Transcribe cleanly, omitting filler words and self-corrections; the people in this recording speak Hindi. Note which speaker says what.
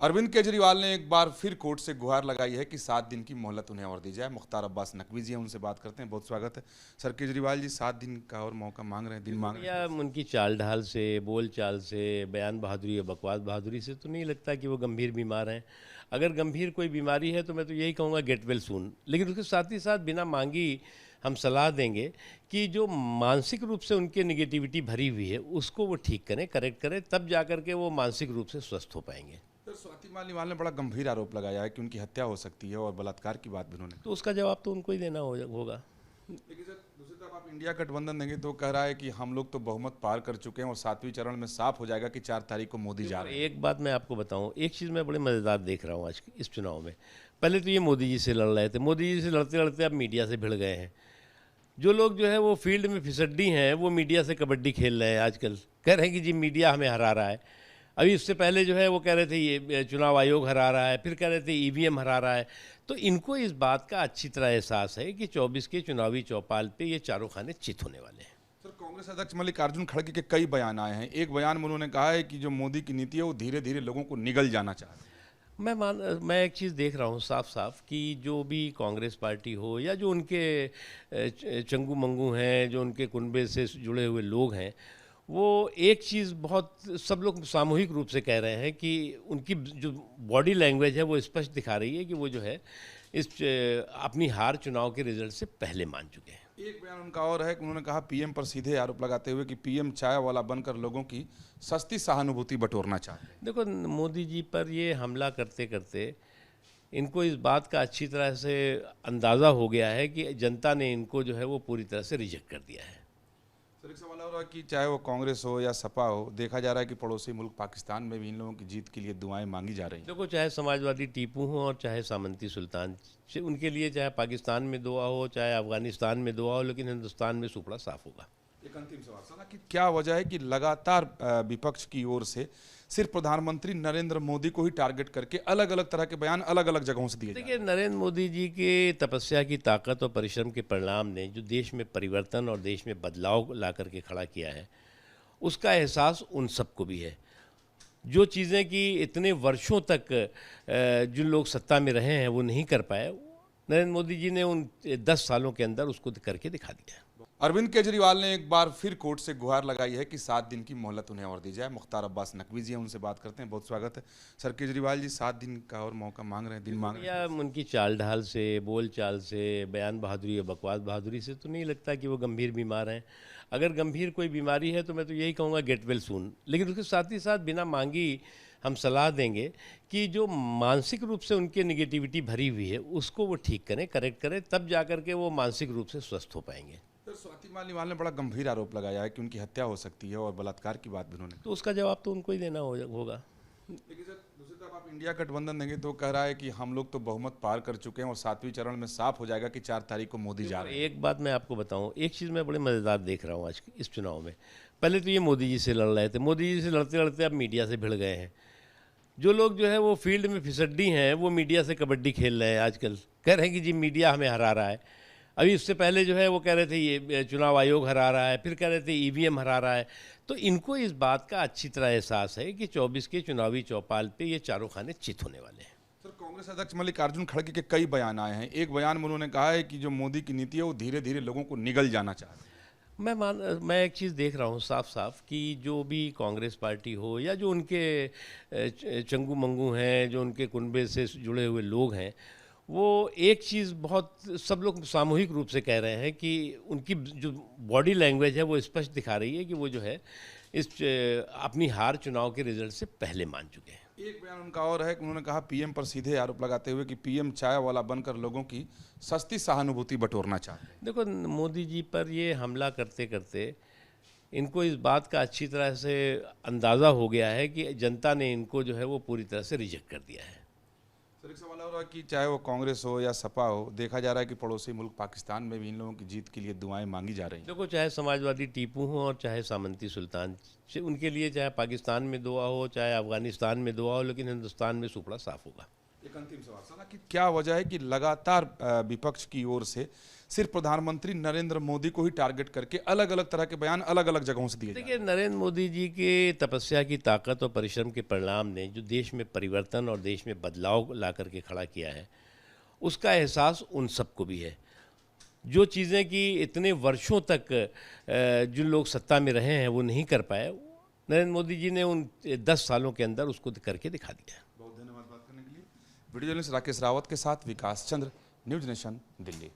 Speaker 1: अरविंद केजरीवाल ने एक बार फिर कोर्ट से गुहार लगाई है कि 7 दिन की मोहलत उन्हें और दी जाए। मुख्तार अब्बास नकवी जी हैं, उनसे बात करते हैं। बहुत स्वागत है सर। केजरीवाल जी 7 दिन का और मौका मांग रहे हैं, दिन मांग रहे
Speaker 2: या
Speaker 1: हैं।
Speaker 2: उनकी चाल ढाल से, बोल चाल से, बयान बहादुरी या बकवास बहादुरी से तो नहीं लगता कि वो गंभीर बीमार हैं। अगर गंभीर कोई बीमारी है तो मैं तो यही कहूँगा गेट वेल सून। लेकिन उसके साथ ही साथ बिना मांगी हम सलाह देंगे कि जो मानसिक रूप से उनके निगेटिविटी भरी हुई है उसको वो ठीक करें, करेक्ट करें, तब जा कर के वो मानसिक रूप से स्वस्थ हो पाएंगे।
Speaker 1: सर, स्वाति मालीवाल ने बड़ा गंभीर आरोप लगाया है कि उनकी हत्या हो सकती है और बलात्कार की बात भी उन्होंने।
Speaker 2: तो उसका जवाब तो उनको ही देना होगा।
Speaker 1: लेकिन सर, दूसरी तरफ आप इंडिया गठबंधन देंगे तो कह रहा है कि हम लोग तो बहुमत पार कर चुके हैं और 7वें चरण में साफ हो जाएगा कि 4 तारीख को मोदी जा रहे हैं।
Speaker 2: एक बात मैं आपको बताऊं, एक चीज़ मैं बड़े मज़ेदार देख रहा हूं आज इस चुनाव में। पहले तो ये मोदी जी से लड़ रहे थे, मोदी जी से लड़ते लड़ते अब मीडिया से भिड़ गए हैं। जो लोग जो है वो फील्ड में फिसड्डी हैं वो मीडिया से कबड्डी खेल रहे हैं आजकल। कह रहे हैं कि जी मीडिया हमें हरा रहा है। अभी इससे पहले जो है वो कह रहे थे ये चुनाव आयोग हरा रहा है, फिर कह रहे थे ईवीएम हरा रहा है। तो इनको इस बात का अच्छी तरह एहसास है कि 24 के चुनावी चौपाल पे ये चारों खाने चित होने वाले हैं।
Speaker 1: सर, कांग्रेस अध्यक्ष मल्लिकार्जुन खड़गे के कई बयान आए हैं। एक बयान में उन्होंने कहा है कि जो मोदी की नीति है वो धीरे धीरे लोगों को निगल जाना चाहती है।
Speaker 2: मैं एक चीज़ देख रहा हूँ साफ साफ कि जो भी कांग्रेस पार्टी हो या जो उनके चंगू मंगू हैं, जो उनके कुनबे से जुड़े हुए लोग हैं, वो एक चीज़ बहुत सब लोग सामूहिक रूप से कह रहे हैं कि उनकी जो बॉडी लैंग्वेज है वो स्पष्ट दिखा रही है कि वो जो है अपनी हार चुनाव के रिजल्ट से पहले मान चुके हैं।
Speaker 1: एक बयान उनका और है कि उन्होंने कहा पीएम पर सीधे आरोप लगाते हुए कि पीएम चाय वाला बनकर लोगों की सस्ती सहानुभूति बटोरना चाहते हैं।
Speaker 2: देखो, मोदी जी पर ये हमला करते करते इनको इस बात का अच्छी तरह से अंदाज़ा हो गया है कि जनता ने इनको जो है वो पूरी तरह से रिजेक्ट कर दिया है।
Speaker 1: सर, एक सवाल और है कि चाहे वो कांग्रेस हो या सपा हो, देखा जा रहा है कि पड़ोसी मुल्क पाकिस्तान में भी इन लोगों की जीत के लिए दुआएं मांगी जा रही हैं।
Speaker 2: देखो, चाहे समाजवादी टीपू हो और चाहे सामंती सुल्तान, उनके लिए चाहे पाकिस्तान में दुआ हो चाहे अफगानिस्तान में दुआ हो, लेकिन हिंदुस्तान में सुपड़ा साफ होगा।
Speaker 1: एक अंतिम सवाल सर, कि क्या वजह है कि लगातार विपक्ष की ओर से सिर्फ प्रधानमंत्री नरेंद्र मोदी को ही टारगेट करके अलग अलग तरह के बयान अलग अलग जगहों से दिए जा रहे हैं?
Speaker 2: देखिए, नरेंद्र मोदी जी के तपस्या की ताकत और परिश्रम के परिणाम ने जो देश में परिवर्तन और देश में बदलाव ला करके खड़ा किया है, उसका एहसास उन सबको भी है। जो चीज़ें कि इतने वर्षों तक जिन लोग सत्ता में रहे हैं वो नहीं कर पाए, नरेंद्र मोदी जी ने उन 10 सालों के अंदर उसको करके दिखा दिया है।
Speaker 1: अरविंद केजरीवाल ने एक बार फिर कोर्ट से गुहार लगाई है कि 7 दिन की मोहलत उन्हें और दी जाए। मुख्तार अब्बास नकवी जी हैं, उनसे बात करते हैं। बहुत स्वागत है सर। केजरीवाल जी 7 दिन का और मौका मांग रहे हैं, दिन मांग रहे हैं।
Speaker 2: या उनकी चाल ढाल से, बोल चाल से, बयान बहादुरी या बकवास बहादुरी से तो नहीं लगता कि वो गंभीर बीमार हैं। अगर गंभीर कोई बीमारी है तो मैं तो यही कहूँगा गेट वेल सून। लेकिन उसके साथ ही साथ बिना मांगी हम सलाह देंगे कि जो मानसिक रूप से उनके निगेटिविटी भरी हुई है उसको वो ठीक करें, करेक्ट करें, तब जा कर के वो मानसिक रूप से स्वस्थ हो पाएंगे।
Speaker 1: सर, स्वाति मालीवाल ने बड़ा गंभीर आरोप लगाया है कि उनकी हत्या हो सकती है और बलात्कार की बात भी उन्होंने।
Speaker 2: तो उसका जवाब तो उनको ही देना होगा।
Speaker 1: लेकिन सर, दूसरी तरफ आप इंडिया गठबंधन देंगे तो कह रहा है कि हम लोग तो बहुमत पार कर चुके हैं और 7वें चरण में साफ हो जाएगा कि 4 तारीख को मोदी जा रहे हैं।
Speaker 2: एक बात मैं आपको बताऊं, एक चीज़ मैं बड़े मज़ेदार देख रहा हूं आज इस चुनाव में। पहले तो ये मोदी जी से लड़ रहे थे, मोदी जी से लड़ते लड़ते अब मीडिया से भिड़ गए हैं। जो लोग जो है वो फील्ड में फिसड्डी हैं वो मीडिया से कबड्डी खेल रहे हैं आजकल। कह रहे हैं कि जी मीडिया हमें हरा रहा है। अभी इससे पहले जो है वो कह रहे थे ये चुनाव आयोग हरा रहा है, फिर कह रहे थे ईवीएम हरा रहा है। तो इनको इस बात का अच्छी तरह एहसास है कि 24 के चुनावी चौपाल पे ये चारों खाने चित होने वाले हैं।
Speaker 1: सर, कांग्रेस अध्यक्ष मल्लिकार्जुन खड़गे के कई बयान आए हैं। एक बयान में उन्होंने कहा है कि जो मोदी की नीति है वो धीरे धीरे लोगों को निगल जाना चाहती है।
Speaker 2: मैं एक चीज़ देख रहा हूँ साफ साफ कि जो भी कांग्रेस पार्टी हो या जो उनके चंगू मंगू हैं, जो उनके कुनबे से जुड़े हुए लोग हैं, वो एक चीज़ बहुत सब लोग सामूहिक रूप से कह रहे हैं कि उनकी जो बॉडी लैंग्वेज है वो स्पष्ट दिखा रही है कि वो जो है अपनी हार चुनाव के रिजल्ट से पहले मान चुके हैं।
Speaker 1: एक बयान उनका और है कि उन्होंने कहा पीएम पर सीधे आरोप लगाते हुए कि पीएम चाय वाला बनकर लोगों की सस्ती सहानुभूति बटोरना चाहते हैं।
Speaker 2: देखो, मोदी जी पर ये हमला करते करते इनको इस बात का अच्छी तरह से अंदाज़ा हो गया है कि जनता ने इनको जो है वो पूरी तरह से रिजेक्ट कर दिया है।
Speaker 1: सर, एक सवाल और है कि चाहे वो कांग्रेस हो या सपा हो, देखा जा रहा है कि पड़ोसी मुल्क पाकिस्तान में भी इन लोगों की जीत के लिए दुआएं मांगी जा रही हैं।
Speaker 2: देखो, चाहे समाजवादी टीपू हो और चाहे सामंती सुल्तान, उनके लिए चाहे पाकिस्तान में दुआ हो चाहे अफगानिस्तान में दुआ हो, लेकिन हिंदुस्तान में सुपड़ा साफ होगा।
Speaker 1: एक अंतिम सवाल सर कि क्या वजह है कि लगातार विपक्ष की ओर से सिर्फ प्रधानमंत्री नरेंद्र मोदी को ही टारगेट करके अलग अलग तरह के बयान अलग अलग जगहों से दिए जा रहे हैं?
Speaker 2: देखिए, नरेंद्र मोदी जी के तपस्या की ताकत और परिश्रम के परिणाम ने जो देश में परिवर्तन और देश में बदलाव ला करके खड़ा किया है, उसका एहसास उन सबको भी है। जो चीज़ें कि इतने वर्षों तक जो लोग सत्ता में रहे हैं वो नहीं कर पाए, नरेंद्र मोदी जी ने उन 10 सालों के अंदर उसको करके दिखा दिया।
Speaker 1: बहुत धन्यवाद बात करने के लिए। वीडियो जर्नलिस्ट राकेश रावत के साथ विकास चंद्र, न्यूज नेशन, दिल्ली।